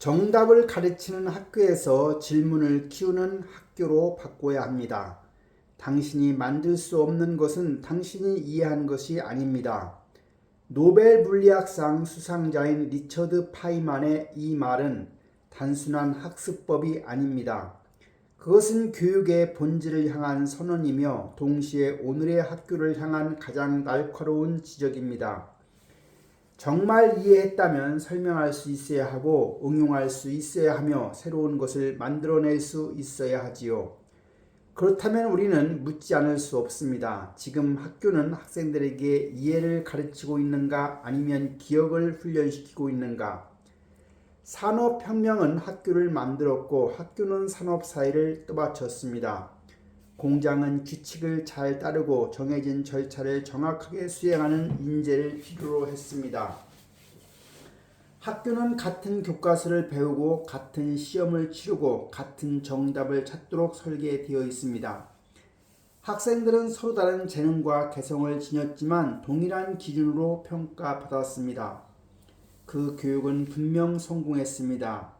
정답을 가르치는 학교에서 질문을 키우는 학교로 바꿔야 합니다. 당신이 만들 수 없는 것은 당신이 이해한 것이 아닙니다. 노벨 물리학상 수상자인 리처드 파이만의 이 말은 단순한 학습법이 아닙니다. 그것은 교육의 본질을 향한 선언이며 동시에 오늘의 학교를 향한 가장 날카로운 지적입니다. 정말 이해했다면 설명할 수 있어야 하고 응용할 수 있어야 하며 새로운 것을 만들어낼 수 있어야 하지요. 그렇다면 우리는 묻지 않을 수 없습니다. 지금 학교는 학생들에게 이해를 가르치고 있는가 아니면 기억을 훈련시키고 있는가? 산업혁명은 학교를 만들었고 학교는 산업사회를 떠받쳤습니다. 공장은 규칙을 잘 따르고 정해진 절차를 정확하게 수행하는 인재를 필요로 했습니다. 학교는 같은 교과서를 배우고 같은 시험을 치르고 같은 정답을 찾도록 설계되어 있습니다. 학생들은 서로 다른 재능과 개성을 지녔지만 동일한 기준으로 평가받았습니다. 그 교육은 분명 성공했습니다.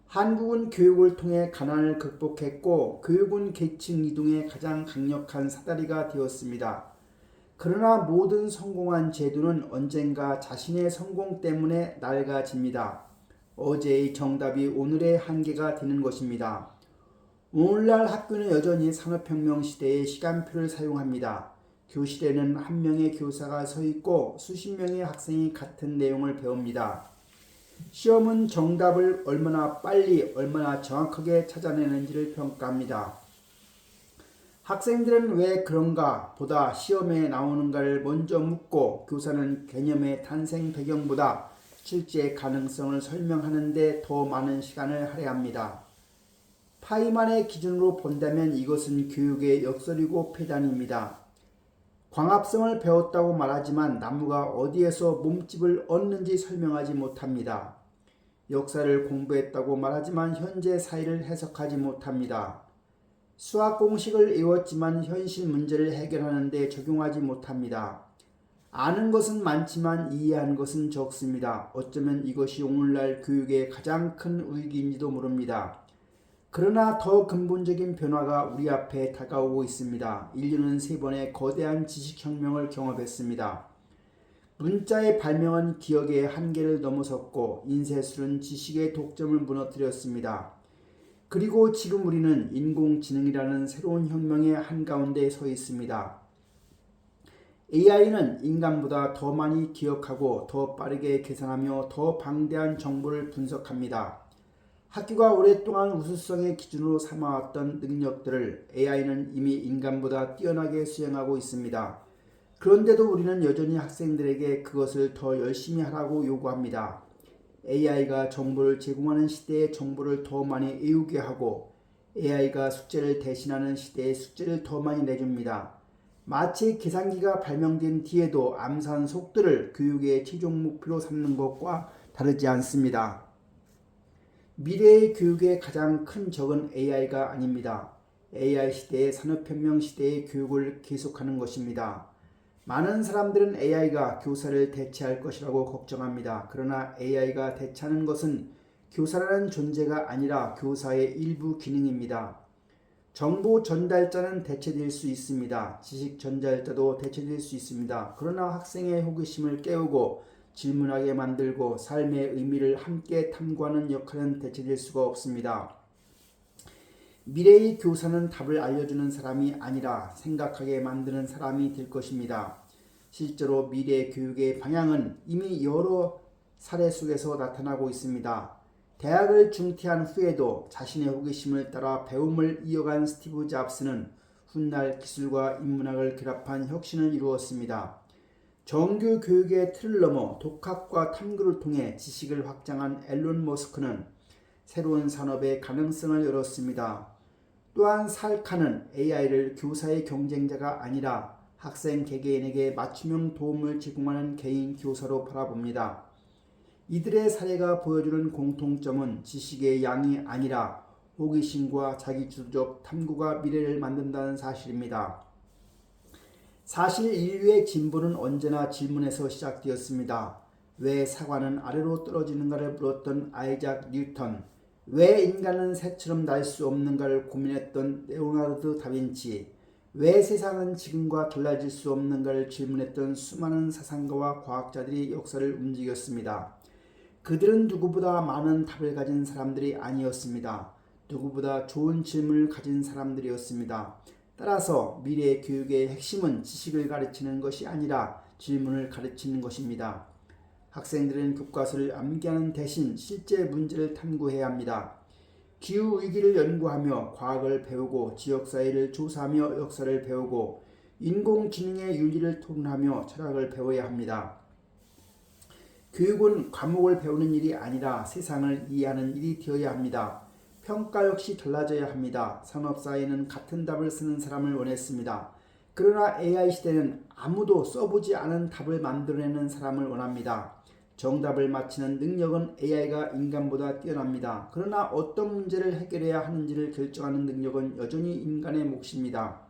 한국은 교육을 통해 가난을 극복했고 교육은 계층 이동의 가장 강력한 사다리가 되었습니다. 그러나 모든 성공한 제도는 언젠가 자신의 성공 때문에 낡아집니다. 어제의 정답이 오늘의 한계가 되는 것입니다. 오늘날 학교는 여전히 산업혁명 시대의 시간표를 사용합니다. 교실에는 한 명의 교사가 서 있고 수십 명의 학생이 같은 내용을 배웁니다. 시험은 정답을 얼마나 빨리, 얼마나 정확하게 찾아내는지를 평가합니다. 학생들은 왜 그런가 보다 시험에 나오는가를 먼저 묻고 교사는 개념의 탄생 배경보다 실제 가능성을 설명하는 데 더 많은 시간을 할애합니다. 파이만의 기준으로 본다면 이것은 교육의 역설이고 폐단입니다. 광합성을 배웠다고 말하지만 나무가 어디에서 몸집을 얻는지 설명하지 못합니다. 역사를 공부했다고 말하지만 현재 사회를 해석하지 못합니다. 수학 공식을 외웠지만 현실 문제를 해결하는 데 적용하지 못합니다. 아는 것은 많지만 이해한 것은 적습니다. 어쩌면 이것이 오늘날 교육의 가장 큰 위기인지도 모릅니다. 그러나 더 근본적인 변화가 우리 앞에 다가오고 있습니다. 인류는 3번의 거대한 지식혁명을 경험했습니다. 문자의 발명은 기억의 한계를 넘어섰고 인쇄술은 지식의 독점을 무너뜨렸습니다. 그리고 지금 우리는 인공지능이라는 새로운 혁명의 한가운데 서 있습니다. AI는 인간보다 더 많이 기억하고 더 빠르게 계산하며 더 방대한 정보를 분석합니다. 학교가 오랫동안 우수성의 기준으로 삼아왔던 능력들을 AI는 이미 인간보다 뛰어나게 수행하고 있습니다. 그런데도 우리는 여전히 학생들에게 그것을 더 열심히 하라고 요구합니다. AI가 정보를 제공하는 시대에 정보를 더 많이 외우게 하고 AI가 숙제를 대신하는 시대에 숙제를 더 많이 내줍니다. 마치 계산기가 발명된 뒤에도 암산 속도를 교육의 최종 목표로 삼는 것과 다르지 않습니다. 미래의 교육의 가장 큰 적은 AI가 아닙니다. AI 시대의 산업혁명 시대의 교육을 계속하는 것입니다. 많은 사람들은 AI가 교사를 대체할 것이라고 걱정합니다. 그러나 AI가 대체하는 것은 교사라는 존재가 아니라 교사의 일부 기능입니다. 정보 전달자는 대체될 수 있습니다. 지식 전달자도 대체될 수 있습니다. 그러나 학생의 호기심을 깨우고 질문하게 만들고 삶의 의미를 함께 탐구하는 역할은 대체될 수가 없습니다. 미래의 교사는 답을 알려주는 사람이 아니라 생각하게 만드는 사람이 될 것입니다. 실제로 미래 교육의 방향은 이미 여러 사례 속에서 나타나고 있습니다. 대학을 중퇴한 후에도 자신의 호기심을 따라 배움을 이어간 스티브 잡스는 훗날 기술과 인문학을 결합한 혁신을 이루었습니다. 정규 교육의 틀을 넘어 독학과 탐구를 통해 지식을 확장한 앨런 머스크는 새로운 산업의 가능성을 열었습니다. 또한 살카는 AI를 교사의 경쟁자가 아니라 학생 개개인에게 맞춤형 도움을 제공하는 개인 교사로 바라봅니다. 이들의 사례가 보여주는 공통점은 지식의 양이 아니라 호기심과 자기주도적 탐구가 미래를 만든다는 사실입니다. 사실 인류의 진보는 언제나 질문에서 시작되었습니다. 왜 사과는 아래로 떨어지는가를 물었던 아이작 뉴턴, 왜 인간은 새처럼 날 수 없는가를 고민했던 레오나르도 다빈치, 왜 세상은 지금과 달라질 수 없는가를 질문했던 수많은 사상가와 과학자들이 역사를 움직였습니다. 그들은 누구보다 많은 답을 가진 사람들이 아니었습니다. 누구보다 좋은 질문을 가진 사람들이었습니다. 따라서 미래 교육의 핵심은 지식을 가르치는 것이 아니라 질문을 가르치는 것입니다. 학생들은 교과서를 암기하는 대신 실제 문제를 탐구해야 합니다. 기후위기를 연구하며 과학을 배우고 지역사회를 조사하며 역사를 배우고 인공지능의 윤리를 토론하며 철학을 배워야 합니다. 교육은 과목을 배우는 일이 아니라 세상을 이해하는 일이 되어야 합니다. 평가 역시 달라져야 합니다. 산업사회는 같은 답을 쓰는 사람을 원했습니다. 그러나 AI 시대는 아무도 써보지 않은 답을 만들어내는 사람을 원합니다. 정답을 맞히는 능력은 AI가 인간보다 뛰어납니다. 그러나 어떤 문제를 해결해야 하는지를 결정하는 능력은 여전히 인간의 몫입니다.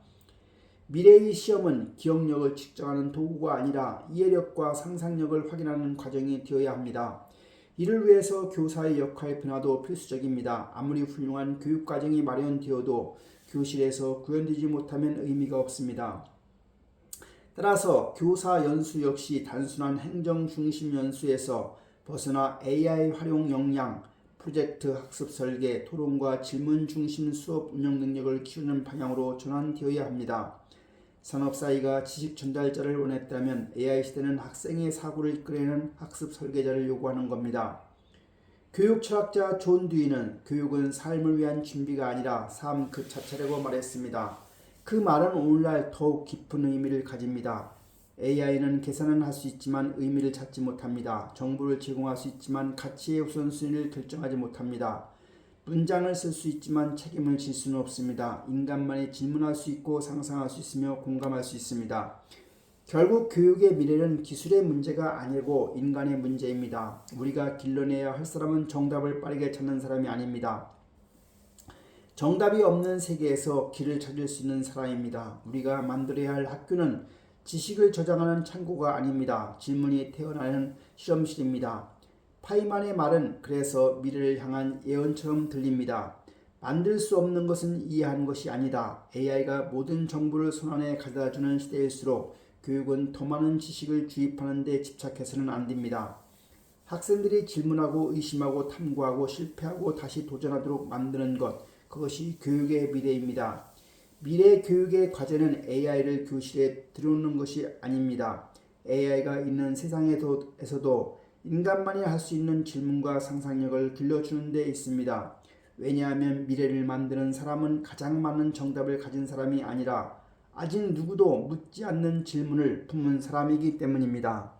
미래의 시험은 기억력을 측정하는 도구가 아니라 이해력과 상상력을 확인하는 과정이 되어야 합니다. 이를 위해서 교사의 역할 변화도 필수적입니다. 아무리 훌륭한 교육과정이 마련되어도 교실에서 구현되지 못하면 의미가 없습니다. 따라서 교사 연수 역시 단순한 행정 중심 연수에서 벗어나 AI 활용 역량, 프로젝트 학습 설계, 토론과 질문 중심 수업 운영 능력을 키우는 방향으로 전환되어야 합니다. 산업사회가 지식 전달자를 원했다면 AI 시대는 학생의 사고를 이끌어내는 학습 설계자를 요구하는 겁니다. 교육 철학자 존 듀이는 교육은 삶을 위한 준비가 아니라 삶 그 자체라고 말했습니다. 그 말은 오늘날 더욱 깊은 의미를 가집니다. AI는 계산은 할 수 있지만 의미를 찾지 못합니다. 정보를 제공할 수 있지만 가치의 우선순위를 결정하지 못합니다. 문장을 쓸 수 있지만 책임을 질 수는 없습니다. 인간만이 질문할 수 있고 상상할 수 있으며 공감할 수 있습니다. 결국 교육의 미래는 기술의 문제가 아니고 인간의 문제입니다. 우리가 길러내야 할 사람은 정답을 빠르게 찾는 사람이 아닙니다. 정답이 없는 세계에서 길을 찾을 수 있는 사람입니다. 우리가 만들어야 할 학교는 지식을 저장하는 창고가 아닙니다. 질문이 태어나는 실험실입니다. 파이만의 말은 그래서 미래를 향한 예언처럼 들립니다. 만들 수 없는 것은 이해하는 것이 아니다. AI가 모든 정보를 손안에 가져다주는 시대일수록 교육은 더 많은 지식을 주입하는 데 집착해서는 안 됩니다. 학생들이 질문하고 의심하고 탐구하고 실패하고 다시 도전하도록 만드는 것, 그것이 교육의 미래입니다. 미래 교육의 과제는 AI를 교실에 들여오는 것이 아닙니다. AI가 있는 세상에서도 인간만이 할 수 있는 질문과 상상력을 길러주는 데 있습니다. 왜냐하면 미래를 만드는 사람은 가장 많은 정답을 가진 사람이 아니라 아직 누구도 묻지 않는 질문을 품은 사람이기 때문입니다.